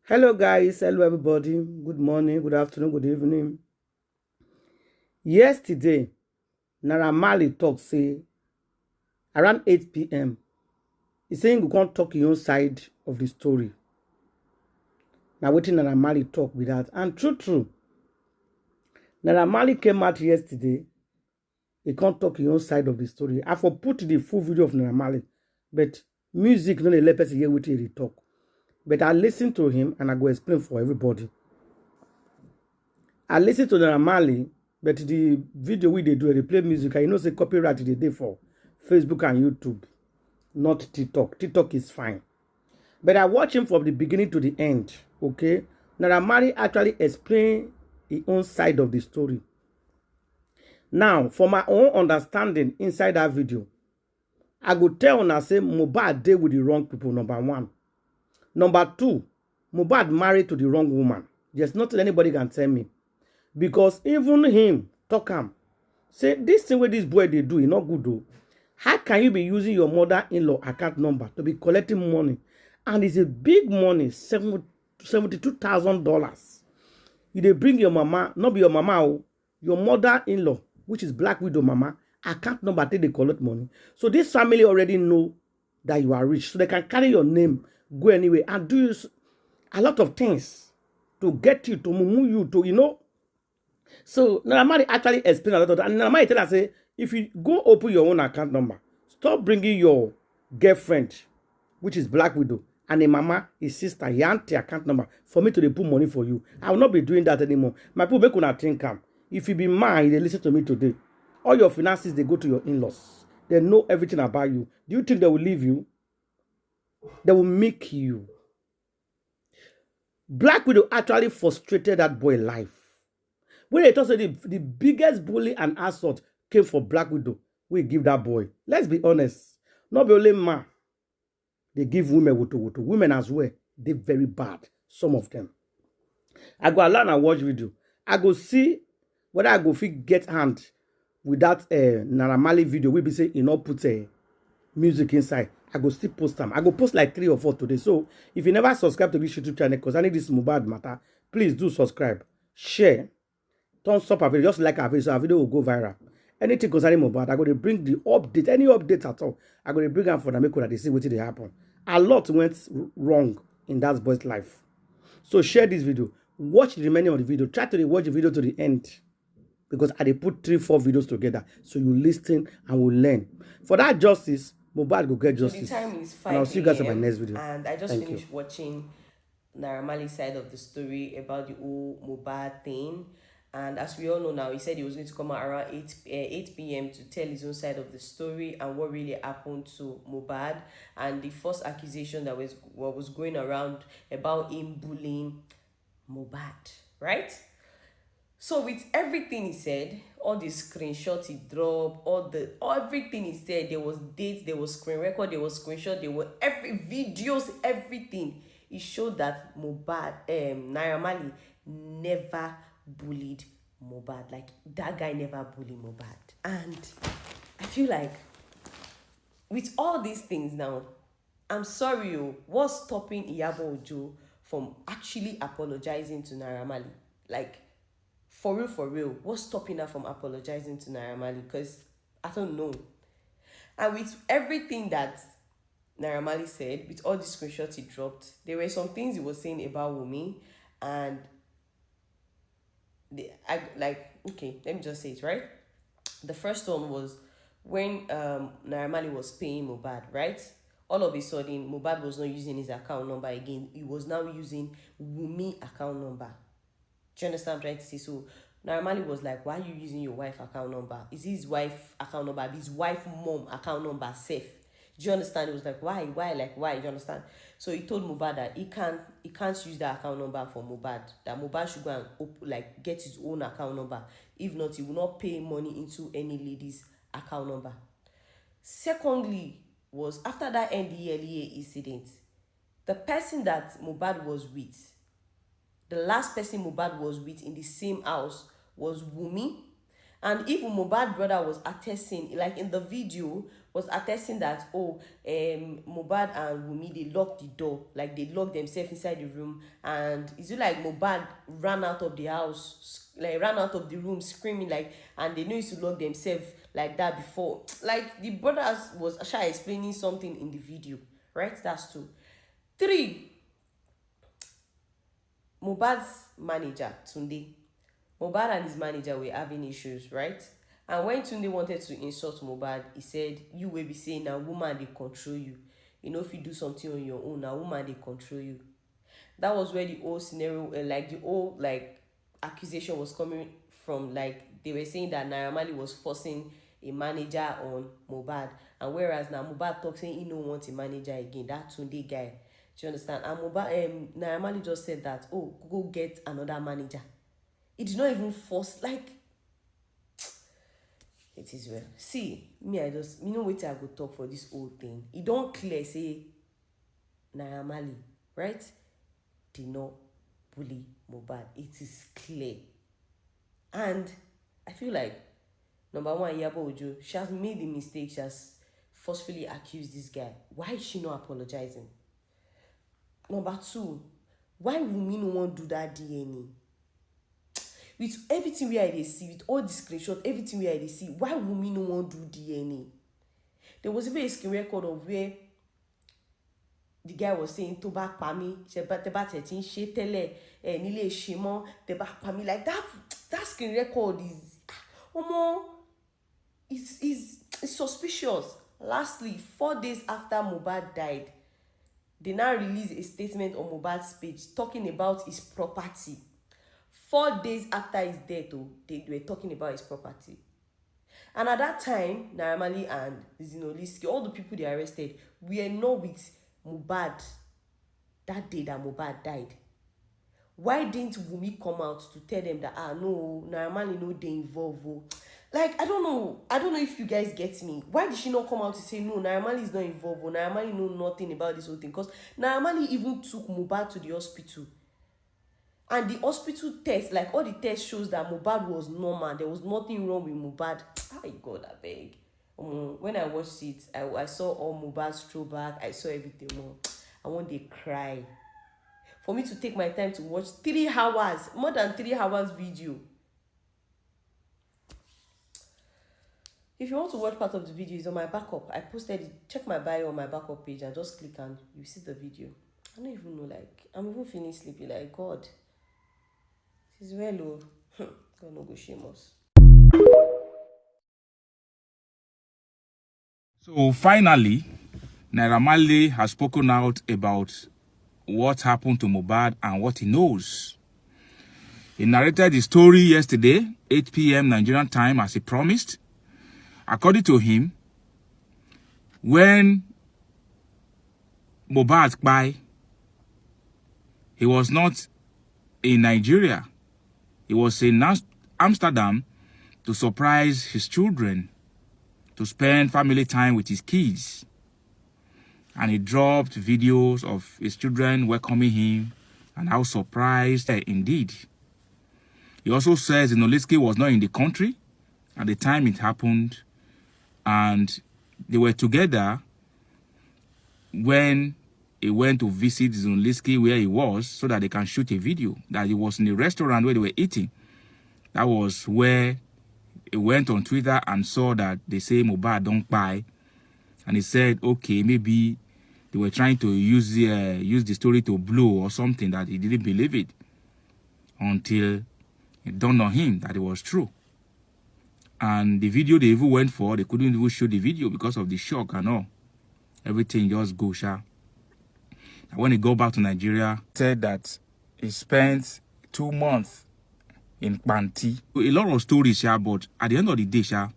Hello guys, hello everybody. Good morning, good afternoon, good evening. Yesterday, Naira Marley talk say around 8 p.m. He saying we can't talk your own side of the story. Now waiting Naira Marley talk with that. And true. Naira Marley came out yesterday. He can't talk your own side of the story. I for put the full video of Naira Marley, but music no dey let person hear what he talk. But I listen to him and I go explain for everybody. I listen to Naira Marley, but the video we they do, they play music. I know say copyright they do for Facebook and YouTube, not TikTok. TikTok is fine. But I watch him from the beginning to the end. Okay. Naira Marley actually explain his own side of the story. Now, for my own understanding inside that video, I go tell una say Mohbad dey with the wrong people, number one. Number two, Mohbad married to the wrong woman. There's nothing anybody can tell me. Because even him talk am say this thing where this boy they do is not good though. How can you be using your mother-in-law account number to be collecting money? And it's a big money, $72,000. You dey bring your mama, not be your mama, your mother-in-law, which is Black Widow mama, account number till they collect money. So this family already know that you are rich. So they can carry your name, go anyway, and do a lot of things to get you, to mumu you, to, So Naira Marley actually explained a lot of that. And Naira Marley tell her, say, if you go open your own account number, stop bringing your girlfriend, which is Black Widow, and a mama, his sister, your auntie account number for me to dey put money for you. I will not be doing that anymore. My people make una think am. If you be mine, they listen to me today. All your finances, they go to your in-laws. They know everything about you. Do you think they will leave you? They will make you. Black Widow actually frustrated that boy life. When they thought the biggest bully and assault came for Black Widow, we give that boy. Let's be honest. Not be only man. They give women woto. Women as well. They're very bad. Some of them. I go learn and watch video. I go see whether I go fit get hand with that Naira Marley video. We be say you know put music inside. I go still post them. I go post like 3 or 4 today. So if you never subscribe to this YouTube channel, because I need this Mohbad matter, please do subscribe, share. Don't stop our video, just like our video, so our video will go viral. Anything concerning Mohbad, I go to bring the update, any update at all. I go to bring them for the make that they see what they happen. A lot went wrong in that boy's life. So share this video. Watch the remaining of the video. Try to watch the video to the end. Because I put 3-4 videos together. So you listen and will learn. For that justice, Mohbad go get justice. The time is 5 and I'll see you guys in my next video. And I just finished watching Naira Marley's side of the story about the whole Mohbad thing. And as we all know now, he said he was going to come out around 8 p.m. to tell his own side of the story and what really happened to Mohbad. And the first accusation that was going around about him bullying Mohbad, right? So with everything he said, all the screenshots he dropped, everything he said, there was dates, there was screen record, there was screenshot, there were videos, everything. It showed that Naira Marley never bullied Mohbad. Like, that guy never bullied Mohbad. And I feel like with all these things now, I'm sorry, what's stopping Iyabo from actually apologizing to Naira Marley? Like, for real, what's stopping her from apologizing to Naira Marley? Because I don't know. And with everything that Naira Marley said, with all the screenshots he dropped, there were some things he was saying about Wunmi, and okay, let me just say it, right? The first one was when Naira Marley was paying Mohbad, right? All of a sudden, Mohbad was not using his account number again. He was now using Wunmi account number. Do you understand what I'm trying to say? So Naira Marley was like, why are you using your wife account number? Is his wife account number? His wife mom account number safe? Do you understand? It was like, why? Do you understand? So he told Mohbad that he can't use that account number for Mohbad. That Mohbad should go and get his own account number. If not, he will not pay money into any lady's account number. Secondly, was after that NDLEA incident, the person that Mohbad was with, the last person Mohbad was with in the same house was Wunmi. And even Mohbad brother was attesting, like in the video, was attesting that, oh, Mohbad and Wunmi, they locked the door, like they locked themselves inside the room, and is it like Mohbad ran out of the house, like ran out of the room screaming, like, and they know used to lock themselves like that before. Like the brothers was actually explaining something in the video, right? That's 2. 3, Mohbad's manager, Tunde. Mohbad and his manager were having issues, right? And when Tunde wanted to insult Mohbad, he said, you will be saying a woman they control you. You know, if you do something on your own, a woman they control you. That was where the whole scenario, like the whole like accusation was coming from. Like they were saying that Naira Marley was forcing a manager on Mohbad, and whereas now Mohbad talks saying he don't want a manager again. That Tunde guy, do you understand? And Mohbad, Naira Marley just said that, oh, go get another manager. It did not even force, like, it is well. See, me, I just, you know what I go talk for this whole thing. It don't clear, say, Naira Marley, right? Did not bully Mohbad. It is clear. And I feel like, number one, Iyabo, she has made the mistake. She has forcefully accused this guy. Why is she not apologizing? Number 2, why Wunmi no want do that DNA? With everything we are see, with all the screenshots, everything we are see, why Wunmi no want do DNA? There was even a screen record of where the guy was saying, to back pa mi, teba tetin she tele, nile shimo, te back pa mi. Like that screen record is, is suspicious. Lastly, 4 days after Mohbad died, they now released a statement on Mohbad's page talking about his property. 4 days after his death, they were talking about his property. And at that time, Naira Marley and Zinoliski, all the people they arrested, were not with Mohbad that day that Mohbad died. Why didn't Wunmi come out to tell them that, no, Naira Marley no they involved? Like, I don't know if you guys get me. Why did she not come out to say, no, Naira Marley is not involved, or Naira Marley know nothing about this whole thing? Because Naira Marley even took Mohbad to the hospital. And the hospital test, like all the tests shows that Mohbad was normal. There was nothing wrong with Mohbad. Oh God, I beg. When I watched it, I saw all Mohbad's throwback. I saw everything. I want to cry. For me to take my time to watch 3 hours, more than 3 hours video. If you want to watch part of the video, it's on my backup. I posted it. Check my bio on my backup page and just click and you see the video. I don't even know, like, I'm even feeling sleepy. Like, God. This is well low. God no go shame us. So finally, Naira Marley has spoken out about what happened to Mohbad and what he knows. He narrated the story yesterday, 8 p.m. Nigerian time, as he promised. According to him, when Mohbad died, he was not in Nigeria. He was in Amsterdam to surprise his children, to spend family time with his kids. And he dropped videos of his children welcoming him and how surprised indeed. He also says Zinoliski was not in the country at the time it happened, and they were together when he went to visit Zinoliski where he was so that they can shoot a video. That he was in a restaurant where they were eating. That was where he went on Twitter and saw that they say Mohbad don't buy. And he said, okay, maybe they were trying to use the story to blow or something, that he didn't believe it until it dawned on him that it was true. And the video they even went for, they couldn't even show the video because of the shock and all. Everything just goes sha. When he got back to Nigeria, said that he spent 2 months in Panti. A lot of stories, sha, but at the end of the day, sha,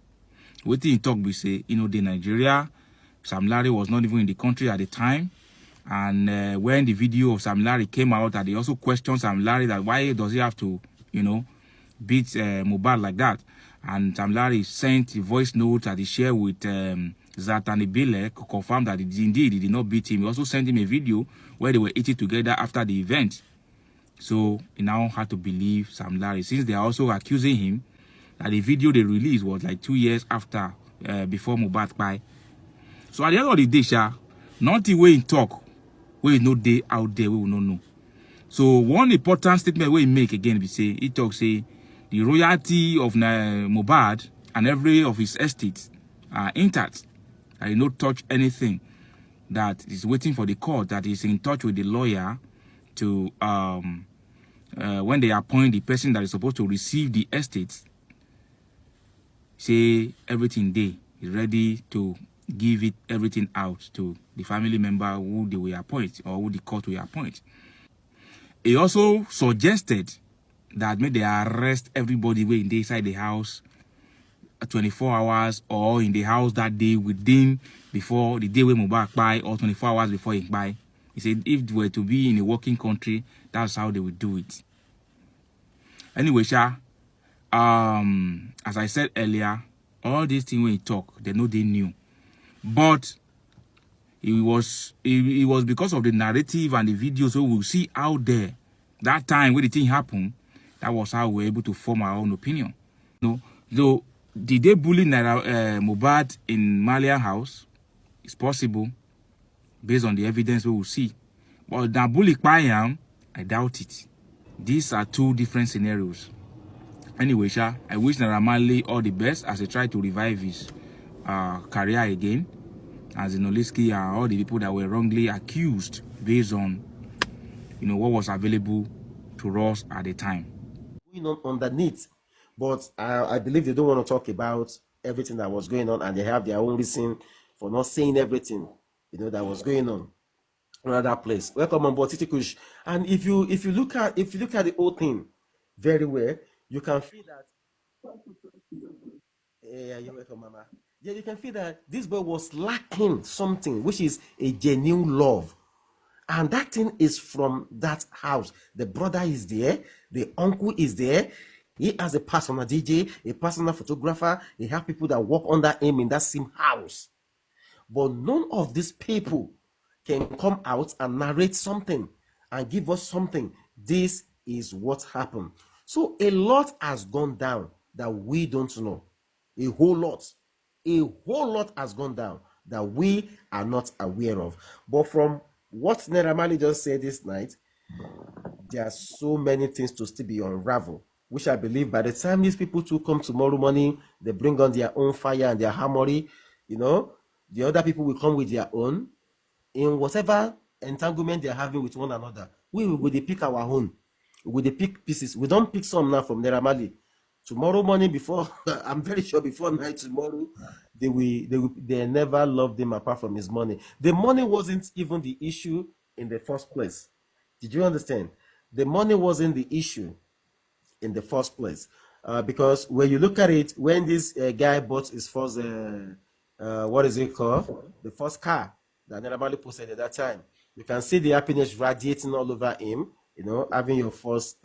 what he talk, we say, you know, the Nigeria, Sam Larry was not even in the country at the time. And when the video of Sam Larry came out, that they also questioned Sam Larry that why does he have to, you know, beat Mohbad like that. And Sam Larry sent a voice note that he shared with Zatan Ibele to confirm that indeed he did not beat him. He also sent him a video where they were eating together after the event. So he now had to believe Sam Larry, since they are also accusing him that the video they released was like 2 years after, before Mohbad by. So at the end of the day, Sha, nothing way in talk, we no day out there, we will not know. So one important statement we make again, we say, he talks, say, the royalty of Mohbad and every of his estates are intact. I not touch anything that is waiting for the court, that is in touch with the lawyer to, when they appoint the person that is supposed to receive the estates, say everything there is ready to give it everything out to the family member who they will appoint or who the court will appoint. He also suggested that maybe they arrest everybody way inside the house 24 hours or in the house that day within before the day when Mohbad buy or 24 hours before he buy. He said if they were to be in a working country, that's how they would do it. Anyway, Sha, as I said earlier, all these things when he talk, they know they knew. But it was because of the narrative and the videos we will see out there. That time when the thing happened, that was how we were able to form our own opinion. No, though did they bully Mohbad in Malian house? It's possible, based on the evidence we will see. But that bully Payam, I doubt it. These are two different scenarios. Anyway, Sha, I wish Naira Marley all the best as he try to revive his career again, as Nollywood and all the people that were wrongly accused based on, what was available to us at the time. Going on underneath, but I believe they don't want to talk about everything that was going on, and they have their own reason for not saying everything, that was going on another place. Welcome on board, Etiko. And if you look at the whole thing very well, you can feel that. Yeah, you're welcome, Mama. Yeah, you can feel that this boy was lacking something, which is a genuine love. And that thing is from that house. The brother is there, the uncle is there. He has a personal DJ, a personal photographer. He have people that work under him in that same house. But none of these people can come out and narrate something and give us something. This is what happened. So a lot has gone down that we don't know. A whole lot has gone down that we are not aware of. But from what Naira Marley just said this night, there are so many things to still be unraveled, which I believe by the time these people to come tomorrow morning, they bring on their own fire and their harmony, the other people will come with their own, in whatever entanglement they're having with one another. We will pick our own. We will pick pieces. We don't pick some now from Naira Marley. Tomorrow morning, before I'm very sure before night tomorrow, they never loved him apart from his money. The money wasn't even the issue in the first place. Did you understand? The money wasn't the issue in the first place, because when you look at it, when this guy bought his first what is it called, the first car that Naira Marley posted at that time, you can see the happiness radiating all over him, having your first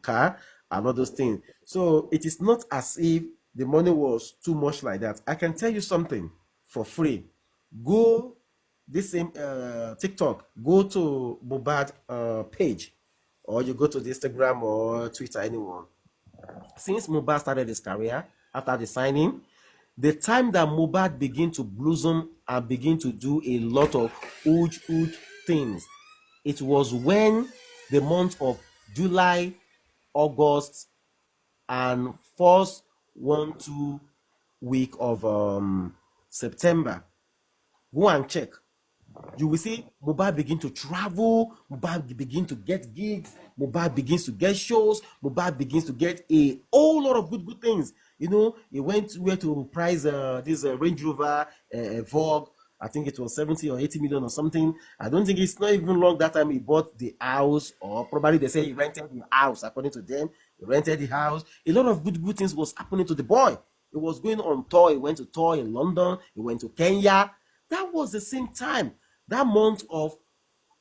car and all those things. So it is not as if the money was too much like that. I can tell you something for free. Go this same TikTok, go to Mohbad page, or you go to the Instagram or Twitter, anyone. Since Mohbad started his career after the signing, the time that Mohbad began to blossom and begin to do a lot of huge things, it was when the month of July, August, and first 1-2 week of September. Go and check. You will see Mohbad begin to travel, Mohbad begin to get gigs, Mohbad begins to get shows, Mohbad begins to get a whole lot of good things. He went to price this Range Rover Vogue. I think it was 70 or 80 million or something. I don't think it's not even long that time he bought the house, or probably they say he rented the house. According to them, he rented the house. A lot of good things was happening to the boy. He was going on tour. He went to tour in London. He went to Kenya. That was the same time. That month of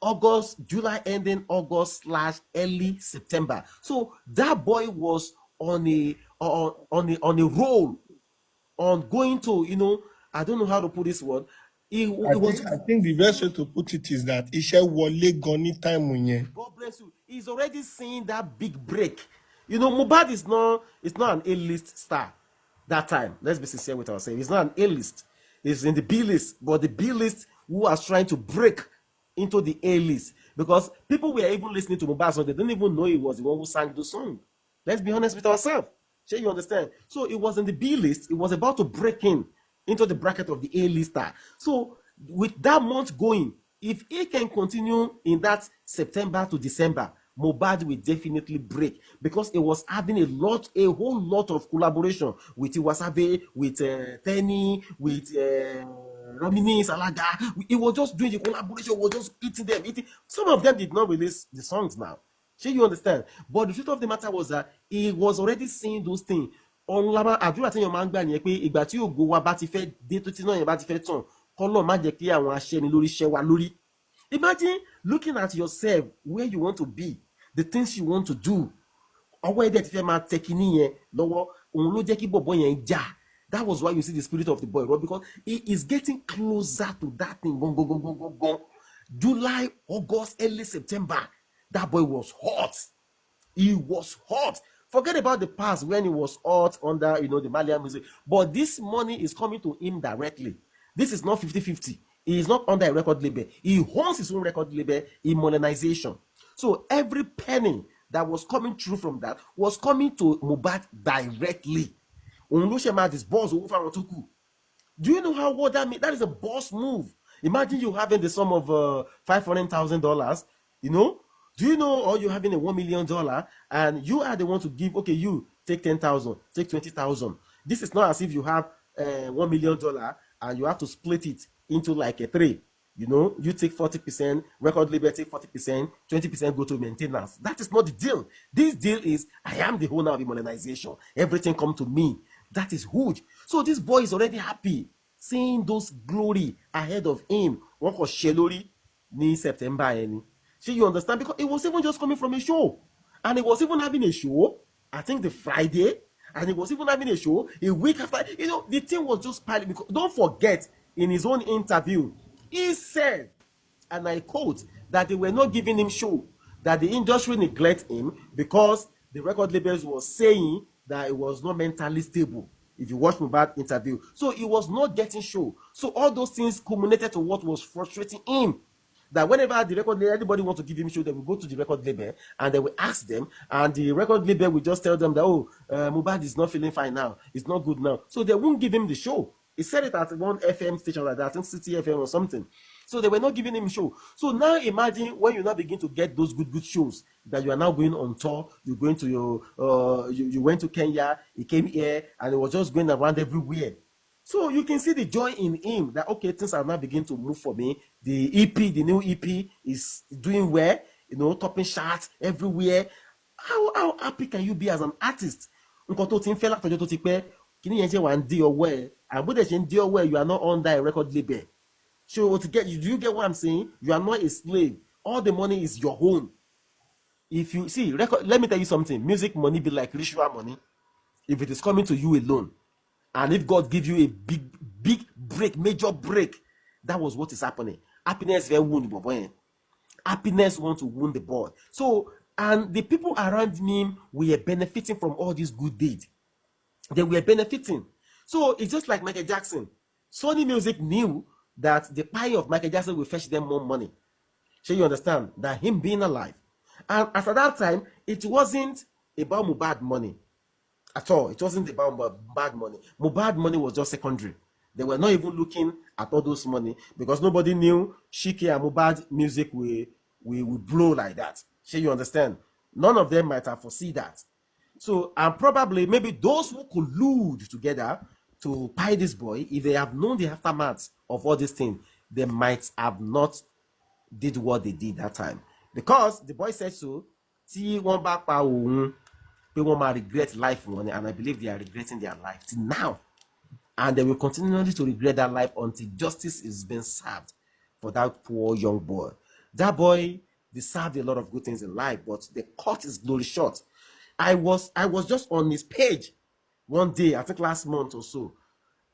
August, July ending August / early September. So that boy was on a roll, on going to, I don't know how to put this word. I think the best way to put it is that Ishe Wole Goni time. God bless you. He's already seeing that big break. You know, Mohbad is not, it's not an A-list star that time. Let's be sincere with ourselves. He's not an A-list. He's in the B-list, but the B-list who was trying to break into the A-list, because people were even listening to Mohbad song, they didn't even know he was the one who sang the song. Let's be honest with ourselves. Sure, you understand? So it was in the B-list. It was about to break in into the bracket of the A-lister. So with that month going, if he can continue in that September to December, Mohbad will definitely break, because it was having a whole lot of collaboration with Iwasabe, with Tenny, with Romini Salaga. He was just doing the collaboration, was just eating. Some of them did not release the songs now. Sure, you understand? But the truth of the matter was that he was already seeing those things. Ọlọ́mọ àdúrà tí èèyàn máa ń gbà nìyẹn pé ìgbà tí ògo wa bá ti fẹ́ dé tó tí náà yẹn bá ti fẹ́ tàn, kọ́lọ́ má jẹ́ kí àwọn aṣẹ́ni lórí ṣẹ́ wa lórí. Imagine looking at yourself, where you want to be, the things you want to do. Ọwọ́ ẹ̀dẹ̀ ti fẹ́ máa tẹ kinní yẹn lọ́wọ́, òun ló jẹ́ kí bọ̀bọ̀ yẹn jà. That was why you see the spirit of the boy, right? Because he is getting closer to that thing. July, August, early September, that boy was hot. He was hot. Forget about the past when he was hot under, the Malian music. But this money is coming to him directly. This is not 50-50. He is not under a record label. He owns his own record label in modernization. So every penny that was coming through from that was coming to Mohbad directly. This boss. Do you know what that means? That is a boss move. Imagine you having the sum of $500,000, Do you know, or you having a $1 million, and you are the one to give, okay, you take 10,000, take 20,000. This is not as if you have $1 million and you have to split it into like a 3. You take 40%, record label take 40%, 20% go to maintenance. That is not the deal. This deal is, I am the owner of the modernization. Everything come to me. That is huge. So this boy is already happy seeing those glory ahead of him. What was Shelori ni September any? So you understand? Because it was even just coming from a show. And it was even having a show, I think the Friday, and it was even having a show a week after. The thing was just piling. Because don't forget, in his own interview, he said, and I quote, that they were not giving him show, that the industry neglect him because the record labels was saying that it was not mentally stable. If you watch Mohbad interview, so he was not getting show. So all those things culminated to what was frustrating him. That whenever the record label, anybody wants to give him show, they will go to the record label and they will ask them, and the record label will just tell them that, Mohbad is not feeling fine now, it's not good now. So they won't give him the show. He said it at one FM station like that, I think City FM or something. So they were not giving him a show. So now imagine when you now begin to get those good shows, that you are now going on tour, you're going to you went to Kenya, he came here, and it was just going around everywhere. So you can see the joy in him that, okay, things are now beginning to move for me. The new EP is doing well, topping charts everywhere. How happy can you be as an artist? You are not under a record label. So do you get what I'm saying? You are not a slave. All the money is your own. If you see, let me tell you something. Music money be like ritual money. If it is coming to you alone, and if God gives you a big break, major break, that was what is happening. Happiness very wound the boy. Happiness want to wound the boy. So, and the people around him were benefiting from all these good deeds. They were benefiting. So it's just like Michael Jackson. Sony Music knew that the pie of Michael Jackson will fetch them more money. So you understand that him being alive. And after that time, it wasn't about Mohbad money at all. It wasn't about Mohbad money. Mohbad money was just secondary. They were not even looking at all those money because nobody knew Shiki and Mohbad music will blow like that. So you understand? None of them might have foreseen that. So, and probably maybe those who collude together to pie this boy, if they have known the aftermath of all these things, they might have not did what they did that time. Because the boy said so, see one back people might regret life money, and I believe they are regretting their life till now. And they will continue to regret that life until justice is being served for that poor young boy. That boy deserved a lot of good things in life, but they cut his glory short. I was just on his page one day, I think last month or so.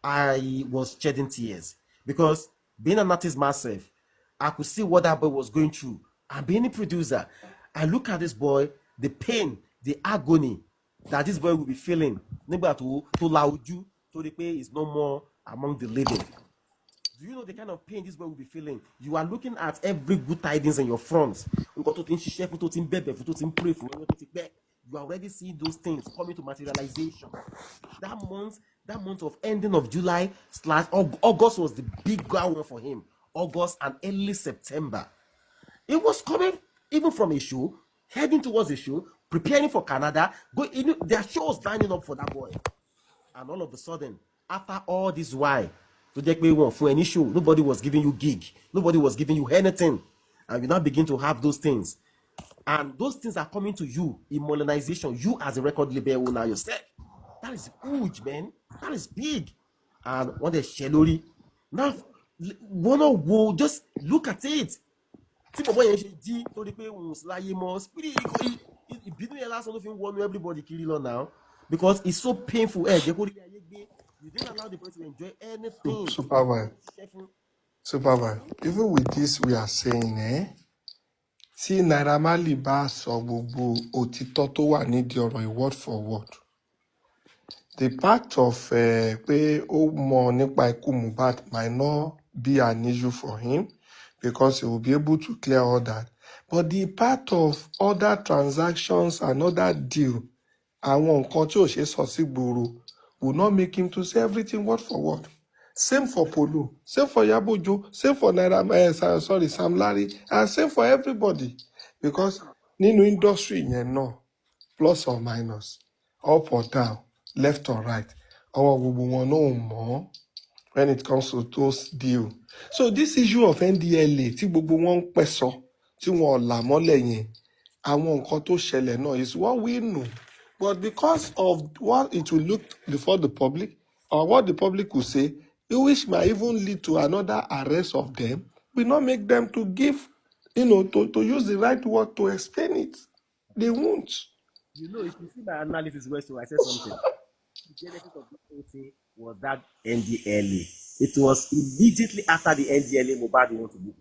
I was shedding tears because being an artist myself, I could see what that boy was going through. And being a producer, I look at this boy, the pain, the agony that this boy will be feeling nígbà tó la ojú tó rí pé is no more among the living. Do you know the kind of pain this boy will be feeling? You are looking at every good tidings in your front. Nǹkan tó ti ń ṣiṣẹ́ fún, tó ti ń bẹ̀bẹ̀ fún, tó ti ń pray fún, tó ti pẹ́. You are already seeing those things coming to materialization. That month of ending of July / August was the big one for him. August and early September. It was coming even from a show, heading towards a show, preparing for Canada. There are shows lining up for that boy. And all of a sudden, after all this while, for any show, nobody was giving you gig, nobody was giving you anything, and you now begin to have those things, and those things are coming to you in modernization. You as a record label owner yourself, that is huge, man. That is big. And what the shelori now, one just look at it. Everybody kill now because it's so painful. You didn't allow the person to enjoy anything. Supervisor. Even with this, we are saying, tí Naira Marley bá sọ gbogbo òtítọ́ tó wà nídìí ọ̀rọ̀ word for word. The part of pé ó mọ̀ nípa ikú Mohbad might not be an issue for him because he will be able to clear all that. But the part of other transactions and other deal, àwọn nǹkan tí ò ṣe sọ sí gbòòrò will not make him to say everything word for word. Same for Polo, same for Iyabo, same for Sam Larry, and same for everybody. Because nínú industry yẹn náà, plus or minus, up or down, left or right, àwọn gbogbo wọn náà mọ̀ when it comes to those deal. So this issue of NDLA, tí gbogbo wọn ń pẹ́ sọ, tí wọn là mọ́lẹ̀ yẹn, àwọn nǹkan tó ṣẹlẹ̀ náà is what we know. But because of what it will look before the public, or what the public will say, which might even lead to another arrest of them, will not make them to give, to use the right word to explain it. They won't. If you see my analysis, I said something. The genesis of this whole thing was that NDLA. It was immediately after the NDLA Mohbad wanted to move.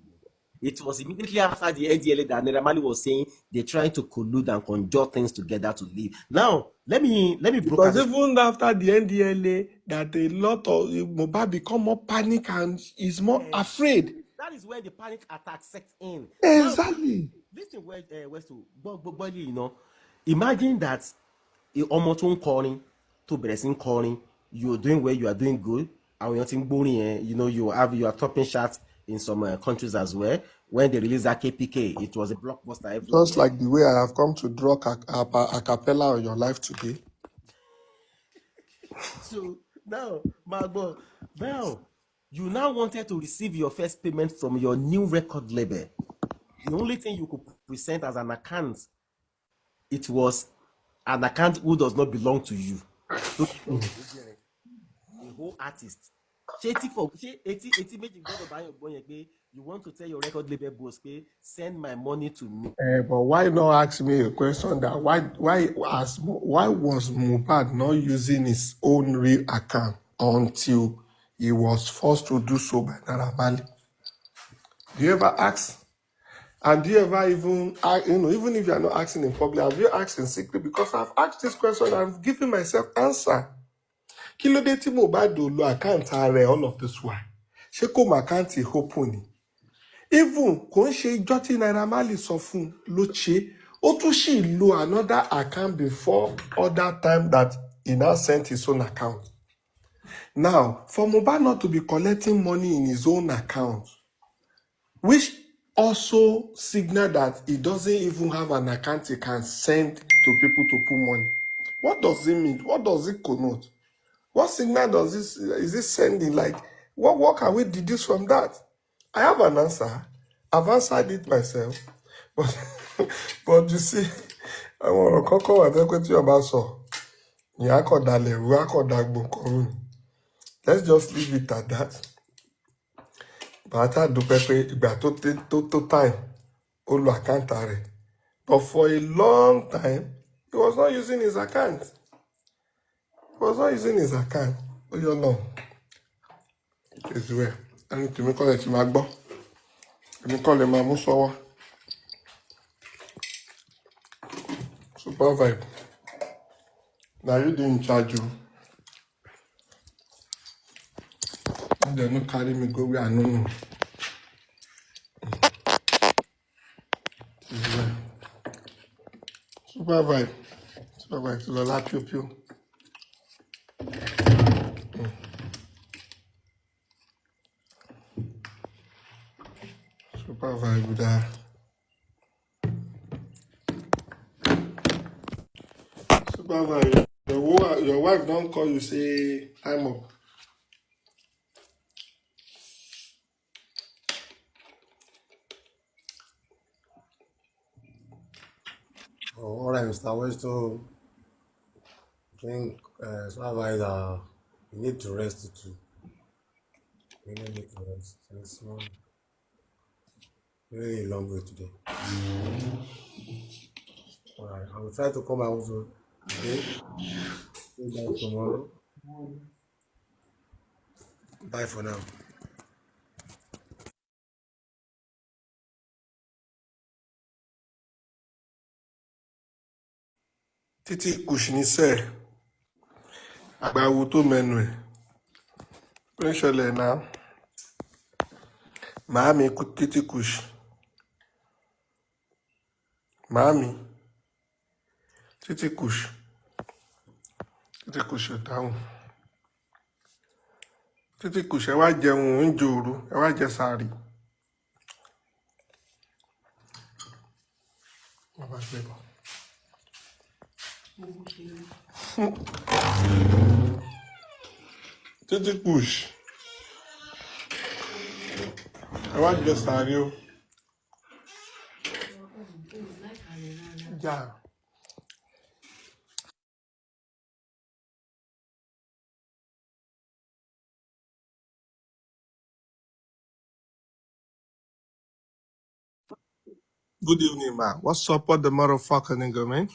It was immediately after the NDLA that Naira Marley was saying they're trying to collude and conjure things together to leave. Now, let me because even after the NDLA, that a lot of Mohbad become more panic and is more afraid. That is when the panic attack sets in. Exactly. Listen, imagine that Omoton calling, to Beresin calling, you're doing well, you are doing good, and you're boring, you are topping shots in some countries as well. When they released that KPK, it was a blockbuster everywhere. Just like the way I have come to draw a cappella on your life today. So now, Magbo, you now wanted to receive your first payment from your new record label. The only thing you could present as an account, it was an account who does not belong to you. So, the whole artist. You want to tell your record label boss, send my money to me. But why not ask me a question that why was Mohbad not using his own real account until he was forced to do so by Naira Marley? Do you ever ask? And do you ever even, even if you are not asking in public, have you asked in secret? Because I've asked this question, I've given myself answer. Kí ló dé tí Mohbad ò lo account ààrẹ all of this while? Ṣé kò mọ account ìhópò ni? Even kò ń ṣe ijọ́ tí Naira Marley sọ fún ló ṣe, ó tún ṣì lo another account before other time that he now sent his own account. Now, for Mohbad not to be collecting money in his own account, which also signal that he doesn't even have an account he can send to people to put money. What does it mean? What does it connote? What signal is this sending? Like, what can we deduce from that? I have an answer. I've answered it myself. But you see, I want to talk about you about so. Let's just leave it at that. But I do to time. But for a long time, he was not using his account. He was not using his account. Oh, you know. It's where. I need to make call it Magbo. Let me call him Mamusawa. Super vibe. Now you doing charge you. And they no carry me go where I know. Super vibe. Super vibe. So la pew pew. Super vibe with that. Super vibe. Your wife don't call you say time up. Oh, all right, Mr. West, to think survive you need to rest too. You need to rest. It's one really long way today. All right, I will try to come out today. See you guys tomorrow. Bye for now. Títí kùsì sẹ́ àgbàwo tó mẹ́nu ẹ̀. Ó ń ṣẹlẹ̀ náà. Màámi kú títí kùsì. Màámi títí kùsì. Títí kùsì ò dáhùn. Títí kùsì ẹ wá jẹun oúnjẹ òru ẹ wá jẹ sàárì. Bàbá gbé bọ̀. Títí kùsì ẹ wá jẹ sàárì o. Yeah. Good evening, man. What's up with the motherfucker nigga, man?